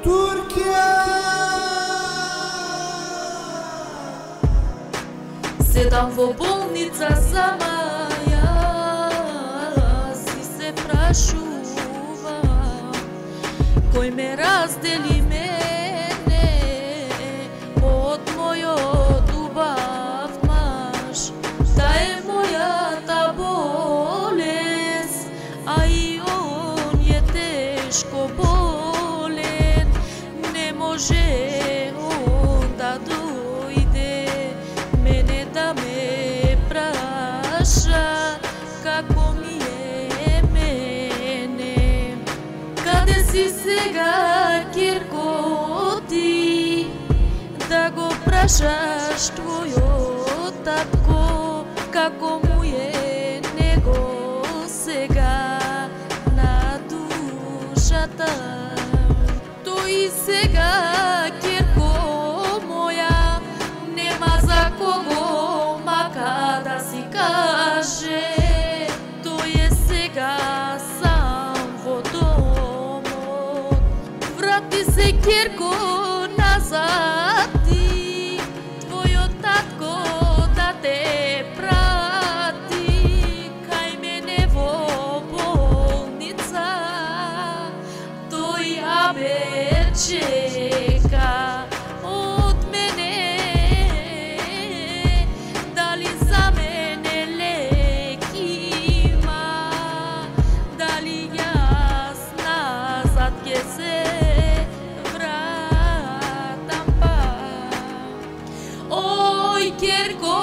Турция. Седам во болница сама, јас и се прашувам кој ме раздели мене од мојот убав маж. Та е мојата болест, а и он е тешко болен. Не може он да дојде мене да ме праша како ми е мене. Каде си сега, Кирко, ти да го прашаш твојот татко како му е него сега на душата. Тој сега, Кирко моја, нема за кого мака да си каже. Тој е сега сам во домот. Врати се, Кирко, назад ти, твојот татко да те прати кај мене во болница. Тој ја ме чека од мене, дали за мене лек има, дали јас назад ќе се вратам пак. Ој, Кирко,